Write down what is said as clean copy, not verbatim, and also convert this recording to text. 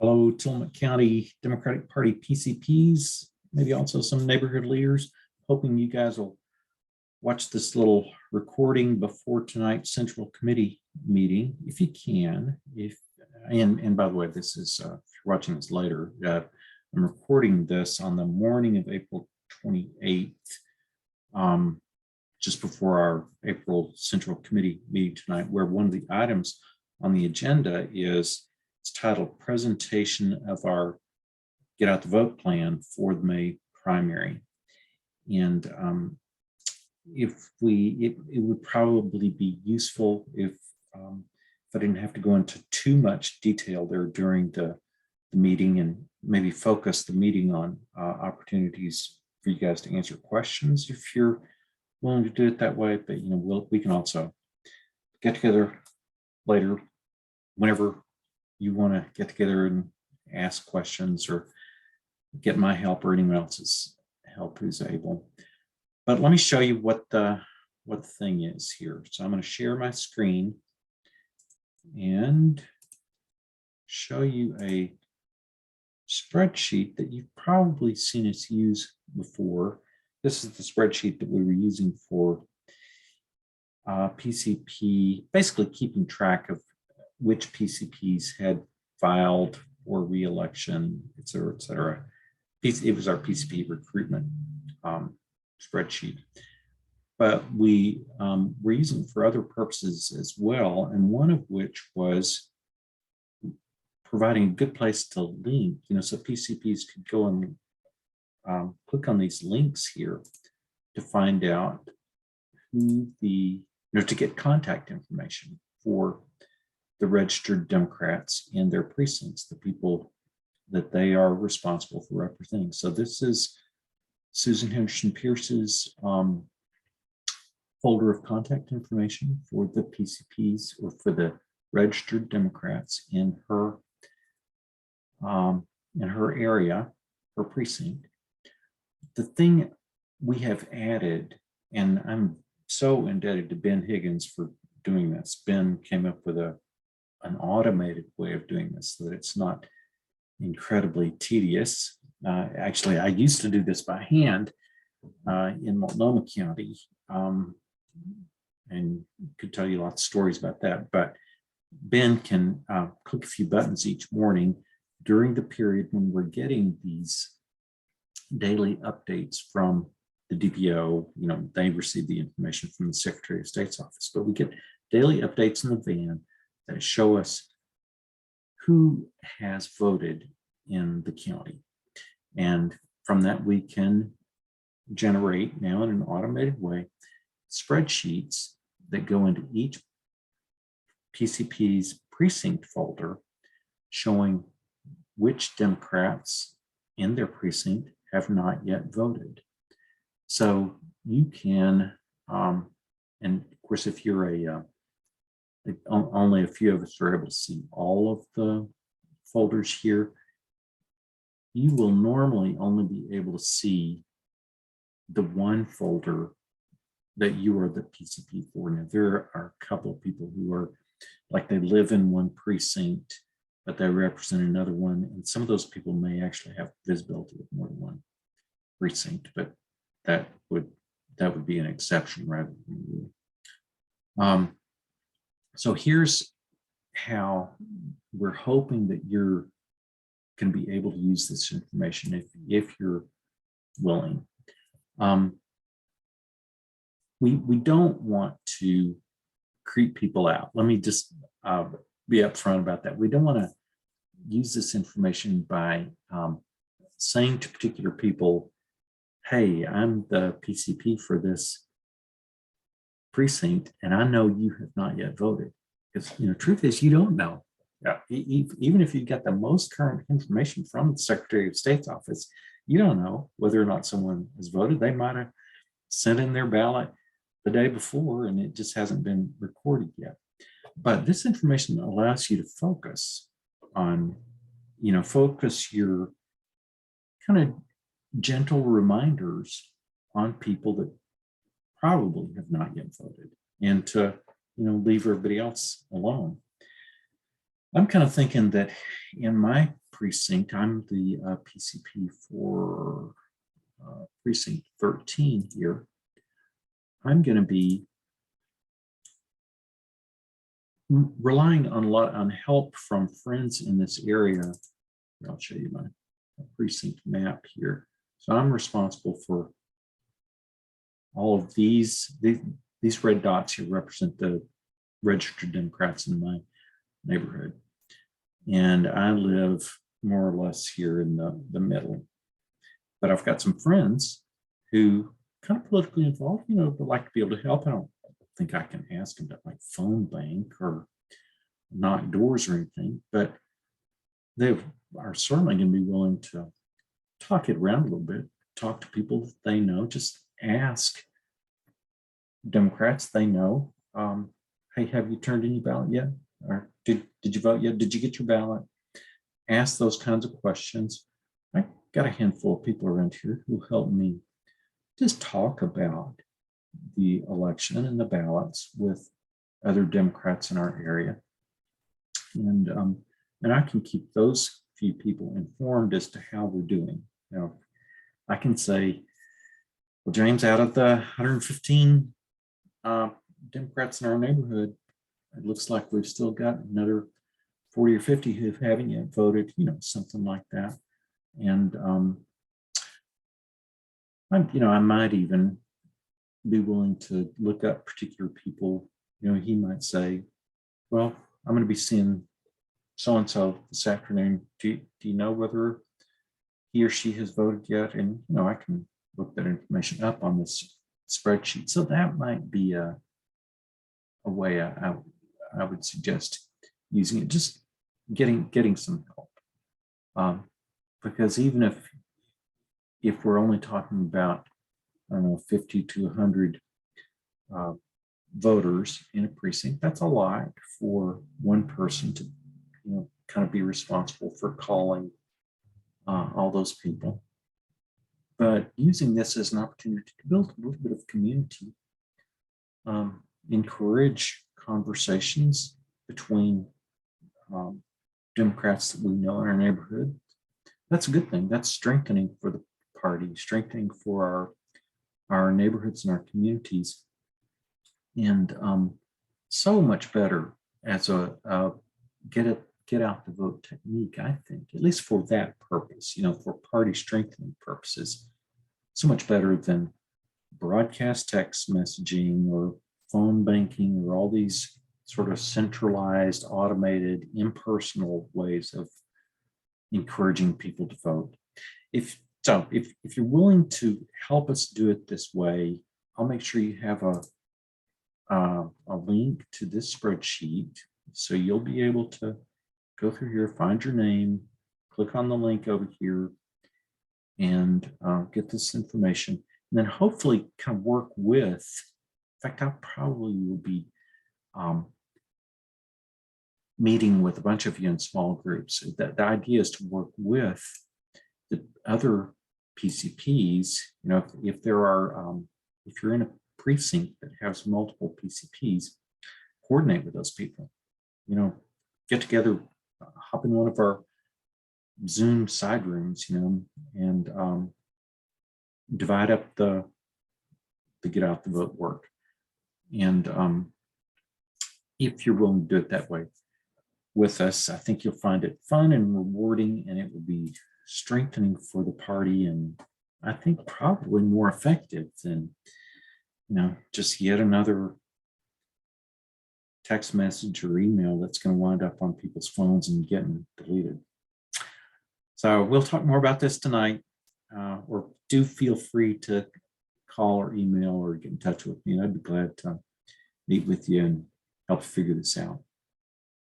Hello, Tillamook County Democratic Party PCPs, maybe also some neighborhood leaders. Hoping you guys will watch this little recording before tonight's Central Committee meeting, if you can. And by the way, this is if you're watching this later. I'm recording this on the morning of April 28th, just before our April Central Committee meeting tonight, where one of the items on the agenda is it's titled Presentation of our Get Out the Vote Plan for the May primary. And it would probably be useful if I didn't have to go into too much detail there during the meeting, and maybe focus the meeting on opportunities for you guys to answer questions if you're willing to do it that way. But we can also get together later whenever you want to get together and ask questions or get my help or anyone else's help who's able. But let me show you what the thing is here. So I'm going to share my screen and show you a spreadsheet that you've probably seen us use before. This is the spreadsheet that we were using for PCP, basically keeping track of which PCPs had filed for re-election, et cetera, et cetera. It was our PCP recruitment spreadsheet. But we were using it for other purposes as well, and one of which was providing a good place to link, so PCPs could go and click on these links here to find out who to get contact information for the registered Democrats in their precincts, the people that they are responsible for representing. So this is Susan Henderson Pierce's folder of contact information for the PCPs or for the registered Democrats in her area, her precinct. The thing we have added, and I'm so indebted to Ben Higgins for doing this. Ben came up with an automated way of doing this so that it's not incredibly tedious. Actually, I used to do this by hand in Multnomah County, and could tell you lots of stories about that. But Ben can click a few buttons each morning during the period when we're getting these daily updates from the DPO. They receive the information from the Secretary of State's office, but we get daily updates in the van that show us who has voted in the county. And from that, we can generate now in an automated way spreadsheets that go into each PCP's precinct folder showing which Democrats in their precinct have not yet voted. So you can, and of course, if you're only a few of us are able to see all of the folders here, you will normally only be able to see the one folder that you are the PCP for. Now, there are a couple of people who are like they live in one precinct, but they represent another one. And some of those people may actually have visibility of more than one precinct, but that would be an exception rather than rule. So here's how we're hoping that you're going to be able to use this information if you're willing. We don't want to creep people out. Let me just be upfront about that. We don't want to use this information by saying to particular people, hey, I'm the PCP for this precinct, and I know you have not yet voted. Because truth is, you don't know. Yeah, even if you get the most current information from the Secretary of State's office, you don't know whether or not someone has voted. They might have sent in their ballot the day before, and it just hasn't been recorded yet. But this information allows you to focus on, focus your kind of gentle reminders on people that probably have not yet voted, and to leave everybody else alone. I'm kind of thinking that in my precinct, I'm the PCP for precinct 13 here. I'm going to be relying on help from friends in this area. I'll show you my precinct map here. So I'm responsible for all of these red dots here represent the registered Democrats in my neighborhood. And I live more or less here in the middle. But I've got some friends who kind of politically involved, would like to be able to help. I don't think I can ask them to like phone bank or knock doors or anything, but they are certainly going to be willing to talk it around a little bit, talk to people that they know, just ask Democrats they know, hey, have you turned in your ballot yet? Or did you vote yet? Did you get your ballot? Ask those kinds of questions. I got a handful of people around here who help me just talk about the election and the ballots with other Democrats in our area. And I can keep those few people informed as to how we're doing. I can say, well, James, out of the 115 Democrats in our neighborhood, it looks like we've still got another 40 or 50 who haven't yet voted, something like that. And I might even be willing to look up particular people. He might say, well, I'm going to be seeing so-and-so this afternoon. Do you know whether he or she has voted yet? And, I can look that information up on this spreadsheet. So that might be a way I would suggest using it, just getting some help. Because even if we're only talking about, 50 to 100 voters in a precinct, that's a lot for one person to, kind of be responsible for calling all those people. But using this as an opportunity to build a little bit of community, encourage conversations between Democrats that we know in our neighborhood. That's a good thing. That's strengthening for the party, strengthening for our neighborhoods and our communities. And so much better as a get out the vote technique, I think, at least for that purpose, for party strengthening purposes, so much better than broadcast text messaging or phone banking or all these sort of centralized, automated, impersonal ways of encouraging people to vote. If you're willing to help us do it this way, I'll make sure you have a link to this spreadsheet. So you'll be able to go through here, find your name, click on the link over here, and get this information. And then hopefully kind of work with, in fact, I probably will be meeting with a bunch of you in small groups. The idea is to work with the other PCPs. If there are, if you're in a precinct that has multiple PCPs, coordinate with those people. Get together, hop in one of our Zoom side rooms, and divide up the get out the vote work. And if you're willing to do it that way with us, I think you'll find it fun and rewarding, and it will be strengthening for the party, and I think probably more effective than just yet another text message or email that's going to wind up on people's phones and getting deleted. So we'll talk more about this tonight, or do feel free to call or email or get in touch with me. I'd be glad to meet with you and help figure this out.